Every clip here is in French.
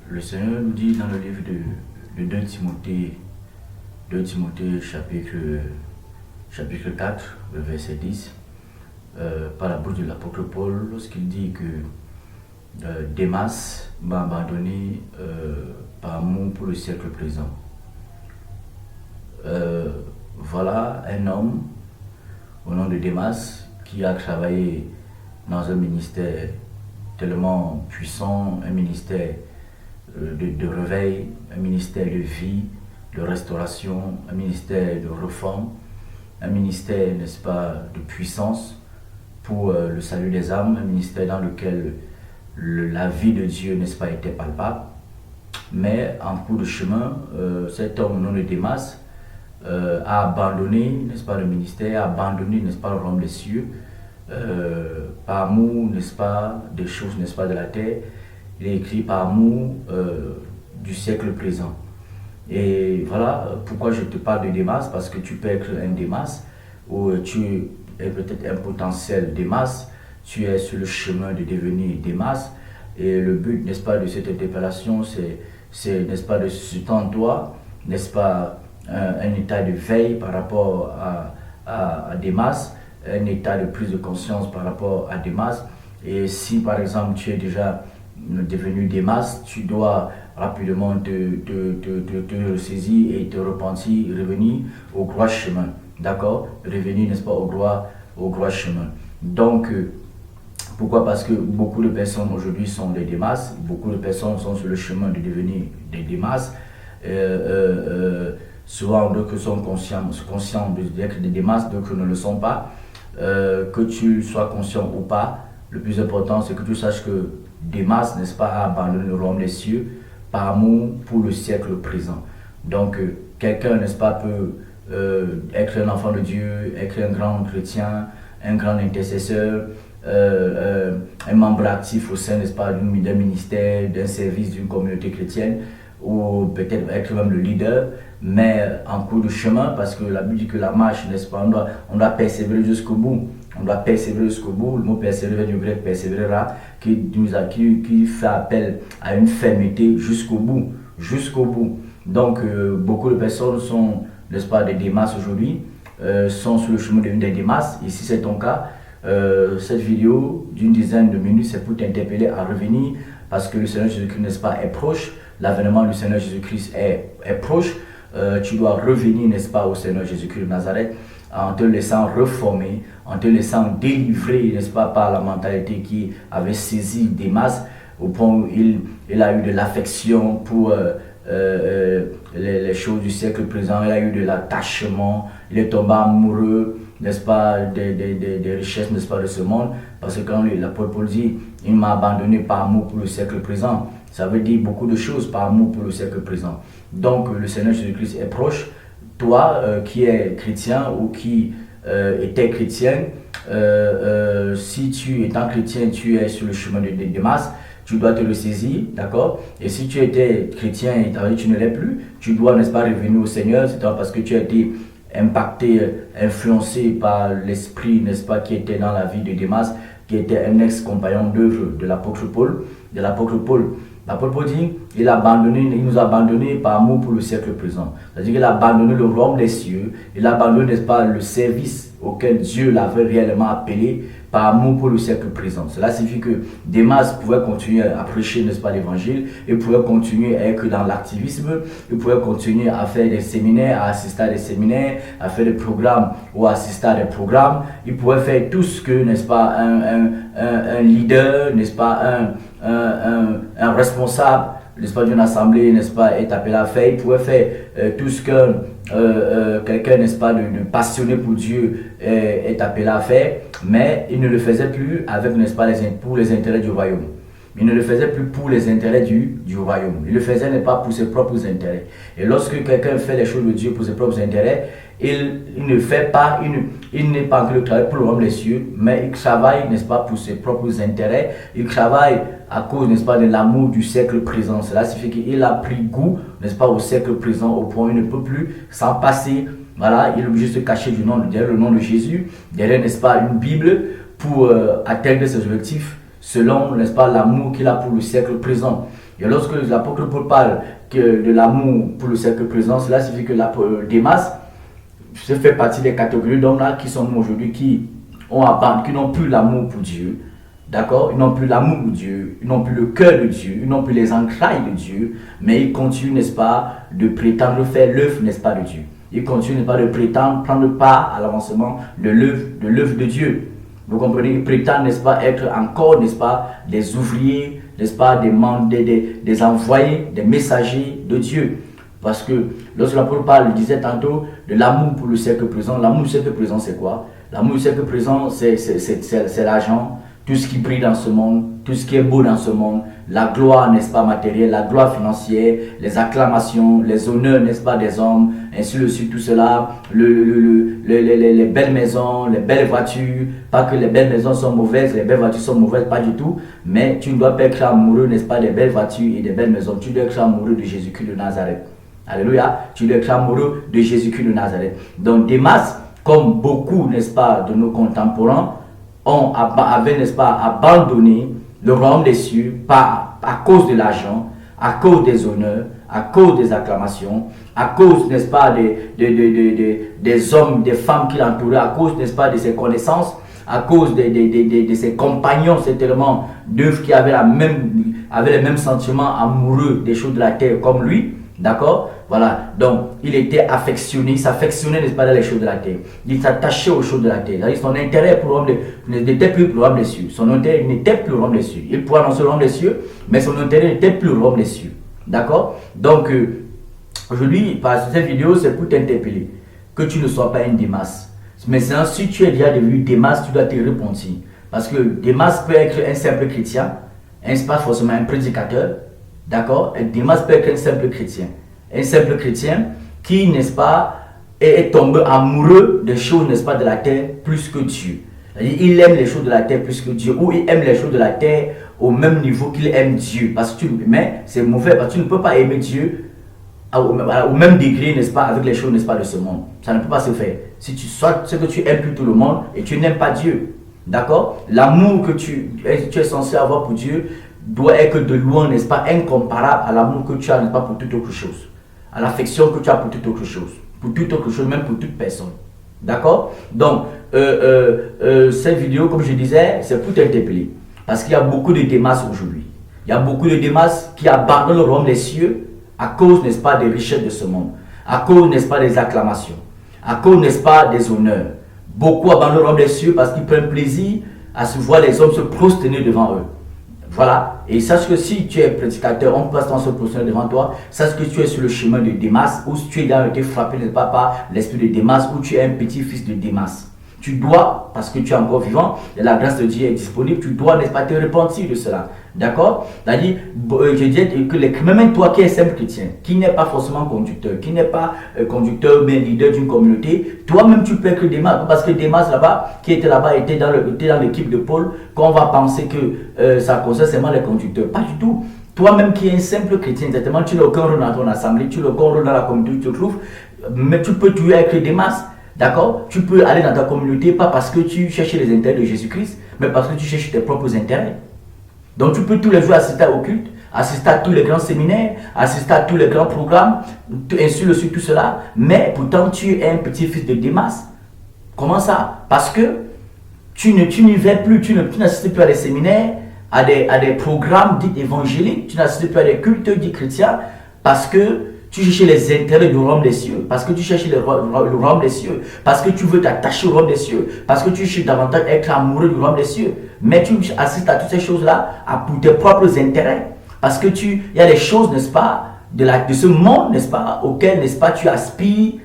Le Seigneur nous dit dans le livre de 2 Timothée chapitre 4, le verset 10, par la bouche de l'apôtre Paul, lorsqu'il dit que Démas m'a abandonné par amour pour le siècle présent. Voilà un homme au nom de Démas qui a travaillé dans un ministère tellement puissant, un ministère de réveil, un ministère de vie, de restauration, un ministère de réforme, un ministère, n'est-ce pas, de puissance pour le salut des âmes, un ministère dans lequel la vie de Dieu, n'est-ce pas, était palpable. Mais en cours de chemin, cet homme au nom de Démas a abandonné, n'est-ce pas, le ministère, a abandonné, n'est-ce pas, le royaume des cieux, par amour, n'est-ce pas, des choses, n'est-ce pas, de la terre. Il est écrit par amour du siècle présent. Et voilà pourquoi je te parle de Démas, parce que tu peux être un Démas, ou tu es peut-être un potentiel Démas, tu es sur le chemin de devenir Démas. Et le but, n'est-ce pas, de cette interpellation, c'est n'est-ce pas, de susciter en toi, n'est-ce pas, un état de veille par rapport à Démas, un état de prise de conscience par rapport à Démas. Et si par exemple tu es déjà devenu Démas, tu dois rapidement te ressaisir et te repentir, revenir au droit chemin. D'accord? Revenir, n'est-ce pas, au droit chemin. Donc, pourquoi? Parce que beaucoup de personnes aujourd'hui sont des Démas, beaucoup de personnes sont sur le chemin de devenir des Démas. Souvent, d'autres sont conscients d'être des Démas, d'autres ne le sont pas. Que tu sois conscient ou pas, le plus important, c'est que tu saches que Démas, n'est-ce pas, a abandonné le royaume des cieux par amour pour le siècle présent. Donc, quelqu'un, n'est-ce pas, peut être un enfant de Dieu, être un grand chrétien, un grand intercesseur, un membre actif au sein, n'est-ce pas, d'un ministère, d'un service, d'une communauté chrétienne, ou peut-être être même le leader, mais en cours de chemin, parce que la Bible dit que la marche, n'est-ce pas, on doit persévérer jusqu'au bout. On doit persévérer jusqu'au bout. Le mot persévérer du grec persévérera, qui fait appel à une fermeté jusqu'au bout. Jusqu'au bout. Donc, beaucoup de personnes sont, n'est-ce pas, des Démas aujourd'hui, sont sur le chemin de des Démas. Et si c'est ton cas, cette vidéo d'une dizaine de minutes, c'est pour t'interpeller à revenir, parce que le Seigneur Jésus-Christ, n'est-ce pas, est proche. L'avènement du Seigneur Jésus-Christ est proche. Tu dois revenir, n'est-ce pas, au Seigneur Jésus-Christ de Nazareth, en te laissant reformer, en te laissant délivrer, n'est-ce pas, par la mentalité qui avait saisi Démas, au point où il a eu de l'affection pour les choses du siècle présent, il a eu de l'attachement, il est tombé amoureux, n'est-ce pas, des richesses, n'est-ce pas, de ce monde, parce que quand l'apôtre Paul dit, il m'a abandonné par amour pour le siècle présent, ça veut dire beaucoup de choses par amour pour le siècle présent. Donc le Seigneur Jésus-Christ est proche. Toi qui es chrétien ou qui étais chrétien, si tu étant chrétien, tu es sur le chemin de Démas, tu dois te le saisir, d'accord? Et si tu étais chrétien et tu ne l'es plus, tu dois, n'est-ce pas, revenir au Seigneur, c'est parce que tu as été impacté, influencé par l'esprit, n'est-ce pas, qui était dans la vie de Démas, qui était un ex-compagnon d'œuvre de l'apôtre Paul. L'apôtre Paul dit, il nous a abandonné par amour pour le siècle présent. C'est-à-dire qu'il a abandonné le royaume des cieux, il a abandonné, n'est-ce pas, le service auquel Dieu l'avait réellement appelé par amour pour le siècle présent. Cela signifie que Démas pouvait continuer à prêcher, n'est-ce pas, l'évangile, il pouvait continuer à être dans l'activisme, il pouvait continuer à faire des séminaires, à assister à des séminaires, à faire des programmes ou à assister à des programmes. Il pouvait faire tout ce que, n'est-ce pas, un leader, n'est-ce pas, un responsable, n'est-ce pas, d'une assemblée, n'est-ce pas, est appelé à faire. Il pouvait faire tout ce que quelqu'un, n'est-ce pas, de passionné pour Dieu est appelé à faire, mais il ne le faisait plus avec, n'est-ce pas, pour les intérêts du royaume. Il ne le faisait plus pour les intérêts du royaume. Il le faisait, n'est pas, pour ses propres intérêts. Et lorsque quelqu'un fait les choses de Dieu pour ses propres intérêts, il ne fait pas, il n'est pas en train de travailler pour le royaume des cieux, mais il travaille, n'est-ce pas, pour ses propres intérêts. Il travaille à cause, n'est-ce pas, de l'amour du siècle présent. Cela signifie qu'il a pris goût, n'est-ce pas, au siècle présent, au point où il ne peut plus s'en passer. Voilà, il est obligé de se cacher derrière le nom de Jésus, derrière, n'est-ce pas, une Bible pour atteindre ses objectifs. selon, n'est-ce pas, l'amour qu'il a pour le siècle présent. Et lorsque l'apôtre Paul parle de l'amour pour le siècle présent, cela signifie que Démas fait partie des catégories d'hommes-là qui sont aujourd'hui, qui n'ont plus l'amour pour Dieu. D'accord? Ils n'ont plus l'amour de Dieu, ils n'ont plus le cœur de Dieu, ils n'ont plus les entrailles de Dieu, mais ils continuent, n'est-ce pas, de prétendre faire l'œuvre, n'est-ce pas, de Dieu. Ils continuent, n'est-ce pas, de prétendre prendre part à l'avancement de l'œuvre de Dieu. Vous comprenez? Ils prétendent, n'est-ce pas, être encore, n'est-ce pas, des ouvriers, n'est-ce pas, des envoyés, des messagers de Dieu. Parce que lorsque l'apôtre parle, il disait tantôt de l'amour pour le siècle présent. L'amour du siècle présent, c'est quoi? L'amour du siècle présent, c'est l'argent. Tout ce qui brille dans ce monde, tout ce qui est beau dans ce monde, la gloire, n'est-ce pas, matérielle, la gloire financière, les acclamations, les honneurs, n'est-ce pas, des hommes, ainsi de suite, tout cela, les belles maisons, les belles voitures, pas que les belles maisons sont mauvaises, les belles voitures sont mauvaises, pas du tout, mais tu ne dois pas être amoureux, n'est-ce pas, des belles voitures et des belles maisons, tu dois être amoureux de Jésus-Christ de Nazareth. Alléluia, tu dois être amoureux de Jésus-Christ de Nazareth. Donc Démas, comme beaucoup, n'est-ce pas, de nos contemporains, avait, n'est-ce pas, abandonné le royaume des cieux à cause de l'argent, à cause des honneurs, à cause des acclamations, à cause, n'est-ce pas, des hommes, des femmes qui l'entouraient, à cause, n'est-ce pas, de ses connaissances, à cause de ses compagnons, c'est tellement d'œuvres qui avaient les mêmes sentiments amoureux des choses de la terre comme lui. D'accord? Voilà. Donc, il était affectionné, il s'affectionnait, n'est-ce pas, dans les choses de la terre. Il s'attachait aux choses de la terre. Son intérêt pour l'homme n'était plus pour l'homme des cieux. Son intérêt n'était plus l'homme des cieux. Il pouvait annoncer l'homme des cieux, mais son intérêt n'était plus l'homme des cieux. D'accord? Donc, aujourd'hui, par cette vidéo, c'est pour t'interpeller. Que tu ne sois pas un Démas. Mais si tu es déjà devenu Démas, tu dois te repentir. Parce que Démas peut être un simple chrétien, pas forcément un prédicateur. D'accord? Démas peut être un simple chrétien. Un simple chrétien qui, n'est-ce pas, est tombé amoureux des choses, n'est-ce pas, de la terre plus que Dieu. Il aime les choses de la terre plus que Dieu, ou il aime les choses de la terre au même niveau qu'il aime Dieu. Mais c'est mauvais, parce que tu ne peux pas aimer Dieu au même degré, n'est-ce pas, avec les choses, n'est-ce pas, de ce monde. Ça ne peut pas se faire. Soit ce que tu aimes plutôt le monde et tu n'aimes pas Dieu. D'accord? L'amour que tu es censé avoir pour Dieu doit être de loin, n'est-ce pas, incomparable à l'amour que tu as, n'est-ce pas, pour toute autre chose. À l'affection que tu as pour toute autre chose. Pour toute autre chose, même pour toute personne. D'accord? Donc, cette vidéo, comme je disais, c'est pour t'interpeller. Parce qu'il y a beaucoup de Démas aujourd'hui. Il y a beaucoup de Démas qui abandonnent le royaume des cieux à cause, n'est-ce pas, des richesses de ce monde. À cause, n'est-ce pas, des acclamations. À cause, n'est-ce pas, des honneurs. Beaucoup abandonnent le royaume des cieux parce qu'ils prennent plaisir à se voir les hommes se prosterner devant eux. Voilà, et sache que si tu es prédicateur, on passe dans ce position devant toi, sache que tu es sur le chemin de Démas, ou si tu as été frappé, n'est-ce pas, par l'esprit de Démas, ou tu es un petit-fils de Démas. Tu dois, parce que tu es encore vivant, et la grâce de Dieu est disponible, tu dois, n'est-ce pas, te repentir de cela. D'accord? C'est-à-dire, je dis que même toi qui es simple chrétien, qui n'est pas forcément conducteur, qui n'est pas conducteur, mais leader d'une communauté, toi-même tu peux être Démas, parce que Démas là-bas, qui était là-bas, était dans l'équipe de Paul, qu'on va penser que ça concerne seulement les conducteurs. Pas du tout. Toi-même qui es un simple chrétien, exactement, tu n'as aucun rôle dans ton assemblée, tu n'as aucun rôle dans la communauté où tu te trouves, mais tu peux toujours être Démas. D'accord? Tu peux aller dans ta communauté, pas parce que tu cherches les intérêts de Jésus-Christ, mais parce que tu cherches tes propres intérêts. Donc tu peux tous les jours assister au culte, assister à tous les grands séminaires, assister à tous les grands programmes, ainsi de suite, tout cela, mais pourtant tu es un petit-fils de Démas. Comment ça? Parce que tu n'y vas plus, tu n'assistes plus à des séminaires, à des programmes dits évangéliques, tu n'assistes plus à des cultes dits chrétiens, parce que tu cherches les intérêts du royaume des cieux, parce que tu cherches le royaume des cieux, parce que tu veux t'attacher au royaume des cieux, parce que tu cherches davantage être amoureux du royaume des cieux. Mais tu assistes à toutes ces choses-là pour tes propres intérêts. Parce que il y a des choses, n'est-ce pas, de ce monde, n'est-ce pas, auquel, n'est-ce pas, tu aspires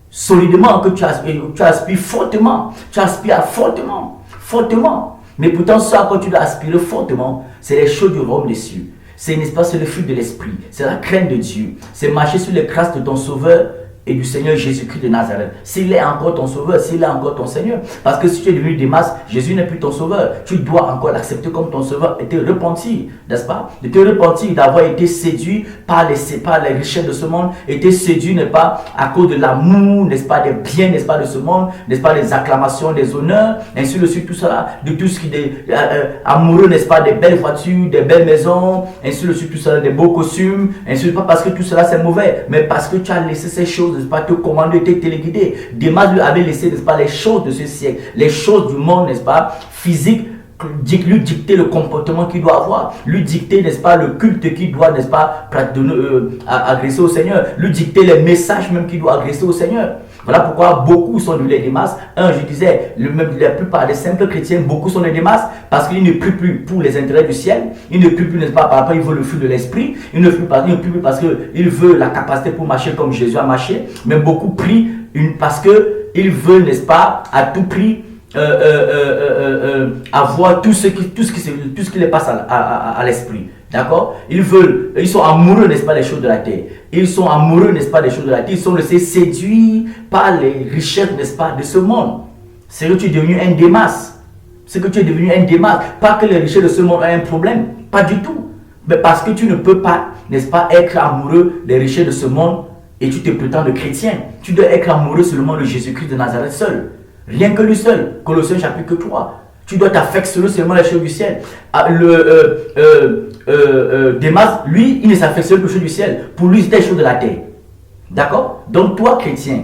solidement, que tu aspires fortement. Tu aspires fortement. Mais pourtant, ça, quand tu dois aspirer fortement, c'est les choses du royaume des cieux. C'est, n'est-ce pas, c'est le fruit de l'esprit, c'est la crainte de Dieu, c'est marcher sur les traces de ton Sauveur et du Seigneur Jésus-Christ de Nazareth. S'il est encore ton sauveur, s'il est encore ton Seigneur. Parce que si tu es devenu Démas, Jésus n'est plus ton sauveur. Tu dois encore l'accepter comme ton sauveur et te repentir, n'est-ce pas? De te repentir d'avoir été séduit par les richesses de ce monde, été séduit, n'est-ce pas, à cause de l'amour, n'est-ce pas, des biens, n'est-ce pas, de ce monde, n'est-ce pas, des acclamations, des honneurs, ainsi de suite, tout cela, de tout ce qui est amoureux, n'est-ce pas, des belles voitures, des belles maisons, ainsi de suite, tout cela, des beaux costumes, ainsi de suite, pas parce que tout cela c'est mauvais, mais parce que tu as laissé ces choses, n'est-ce pas, te commander, te téléguider. Démas lui avait laissé, n'est-ce pas, les choses de ce siècle, les choses du monde, n'est-ce pas, physique, lui dicter le comportement qu'il doit avoir, lui dicter, n'est-ce pas, le culte qu'il doit, n'est-ce pas, agresser au Seigneur, lui dicter les messages même qu'il doit agresser au Seigneur. Voilà pourquoi beaucoup sont devenus des Démas. Je disais, la plupart des simples chrétiens, beaucoup sont des Démas parce qu'ils ne prient plus pour les intérêts du ciel, ils ne prient plus, n'est-ce pas, par rapport, ils veulent le fruit de l'esprit, ils ne prient plus parce qu'ils veulent la capacité pour marcher comme Jésus a marché, mais beaucoup prient parce qu'ils veulent, n'est-ce pas, à tout prix, avoir tout ce qui les passe à l'esprit. D'accord? Ils sont amoureux, n'est-ce pas, des choses de la terre. Ils sont amoureux, n'est-ce pas, des choses de la terre. Ils sont laissés séduits par les richesses, n'est-ce pas, de ce monde. C'est que tu es devenu un Démas. C'est que tu es devenu un Démas. Pas que les richesses de ce monde ont un problème. Pas du tout. Mais parce que tu ne peux pas, n'est-ce pas, être amoureux des richesses de ce monde et tu te prétends de chrétien. Tu dois être amoureux seulement de Jésus-Christ de Nazareth seul. Rien que lui seul. Colossiens chapitre 3. Tu dois t'affectionner seulement les choses du ciel. Démas, lui, il ne s'affectionne que les choses du ciel. Pour lui, c'était les choses de la terre. D'accord? Donc toi, chrétien,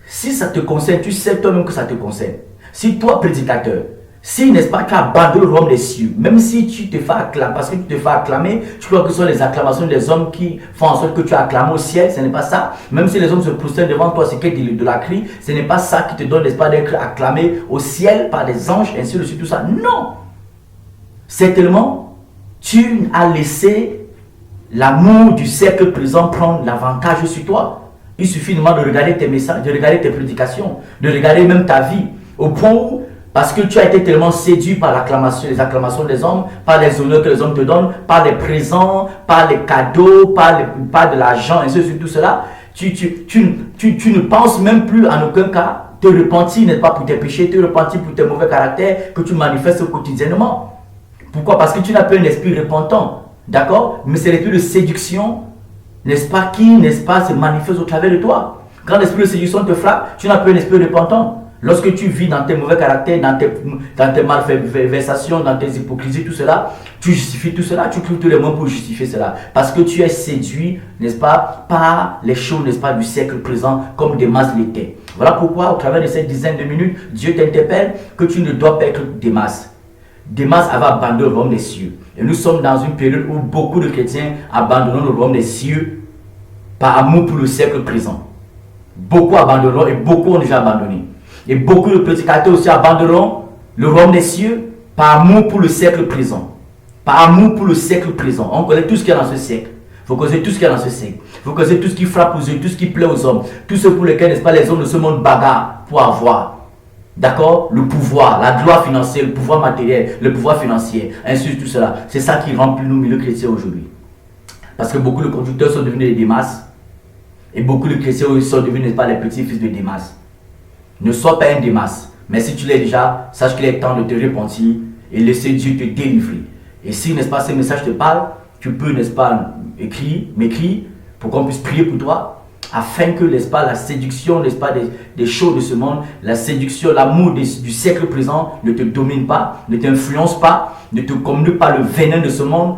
si ça te concerne, tu sais toi-même que ça te concerne. Si toi, prédicateur, si, n'est-ce pas, tu abandonnes le royaume des cieux, même si tu te fais acclamer, parce que tu te fais acclamer, tu crois que ce sont les acclamations des hommes qui font en sorte que tu acclames au ciel, ce n'est pas ça. Même si les hommes se prosternent devant toi, c'est de la crie, ce n'est pas ça qui te donne, n'est-ce pas, d'être acclamé au ciel par des anges, ainsi de suite, tout ça. Non! C'est tellement, tu as laissé l'amour du siècle présent prendre l'avantage sur toi. Il suffit de regarder tes messages, de regarder tes prédications, de regarder même ta vie, au point où, parce que tu as été tellement séduit par les acclamations des hommes, par les honneurs que les hommes te donnent, par les présents, par les cadeaux, par de l'argent, et ceci, tout cela, tu ne penses même plus en aucun cas te repentir, n'est-ce pas, pour tes péchés, te repentir pour tes mauvais caractères que tu manifestes quotidiennement. Pourquoi? Parce que tu n'as pas un esprit repentant, d'accord? Mais c'est l'esprit de séduction, n'est-ce pas, qui, n'est-ce pas, se manifeste au travers de toi. Quand l'esprit de séduction te frappe, tu n'as pas un esprit repentant. Lorsque tu vis dans tes mauvais caractères, dans tes malversations, dans tes hypocrisies, tout cela, tu justifies tout cela, tu trouves tous les mots pour justifier cela. Parce que tu es séduit, n'est-ce pas, par les choses, n'est-ce pas, du siècle présent, comme Démas l'était. Voilà pourquoi, au travers de cette dizaine de minutes, Dieu t'interpelle que tu ne dois pas être Démas. Démas avait abandonné le royaume des cieux. Et nous sommes dans une période où beaucoup de chrétiens abandonnent le royaume des cieux par amour pour le siècle présent. Beaucoup abandonneront et beaucoup ont déjà abandonné. Et beaucoup de prédicateurs aussi abandonneront le royaume des cieux par amour pour le siècle présent. Par amour pour le siècle présent. On connaît tout ce qu'il y a dans ce siècle. Il faut connaître tout ce qu'il y a dans ce siècle. Il faut connaître tout ce qui frappe aux yeux, tout ce qui plaît aux hommes. Tout ce pour lequel, n'est-ce pas, les hommes de ce monde bagarrent pour avoir. D'accord? Le pouvoir, la gloire financière, le pouvoir matériel, le pouvoir financier, ainsi de tout cela. C'est ça qui remplit nous, milieu chrétiens aujourd'hui. Parce que beaucoup de conducteurs sont devenus des Démas. Et beaucoup de chrétiens sont devenus, n'est-ce pas, les petits-fils de Démas. Ne sois pas un Démas, mais si tu l'es déjà, sache qu'il est temps de te repentir et laisser Dieu te délivrer. Et si, n'est-ce pas, ce message te parle, tu peux, n'est-ce pas, m'écrire pour qu'on puisse prier pour toi, afin que, n'est-ce pas, la séduction, n'est-ce pas, des choses de ce monde, la séduction, l'amour du siècle présent ne te domine pas, ne t'influence pas, ne te communique pas le venin de ce monde,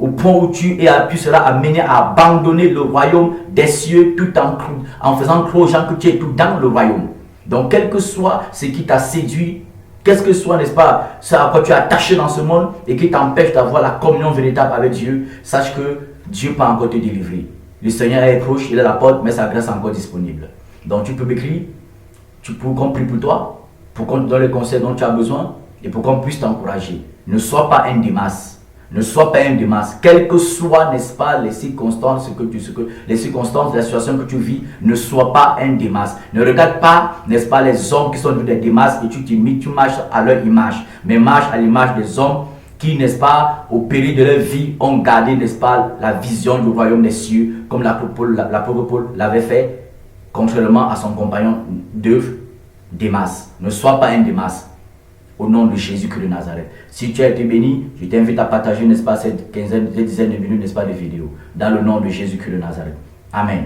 au point où tu seras amené à abandonner le royaume des cieux tout en faisant croire aux gens que tu es tout dans le royaume. Donc, quel que soit ce qui t'a séduit, qu'est-ce que soit, n'est-ce pas, ce à quoi tu es attaché dans ce monde et qui t'empêche d'avoir la communion véritable avec Dieu, sache que Dieu peut encore te délivrer. Le Seigneur est proche, il est à la porte, mais sa grâce est encore disponible. Donc, tu peux m'écrire, pour qu'on prie pour toi, pour qu'on te donne les conseils dont tu as besoin et pour qu'on puisse t'encourager. Ne sois pas un Démas. Ne sois pas un Démas, quelles que soient, n'est-ce pas, les circonstances, la situation que tu vis, ne sois pas un Démas. Ne regarde pas, n'est-ce pas, les hommes qui sont devenus des Démas et tu marches à leur image, mais marche à l'image des hommes qui, n'est-ce pas, au péril de leur vie, ont gardé, n'est-ce pas, la vision du royaume des cieux, comme l'apôtre Paul l'avait fait. contrairement à son compagnon d'œuvre, Démas. Ne sois pas un Démas. Au nom de Jésus-Christ de Nazareth. Si tu as été béni, je t'invite à partager, n'est-ce pas, cette dizaine de minutes, n'est-ce pas, de vidéos. Dans le nom de Jésus-Christ de Nazareth. Amen.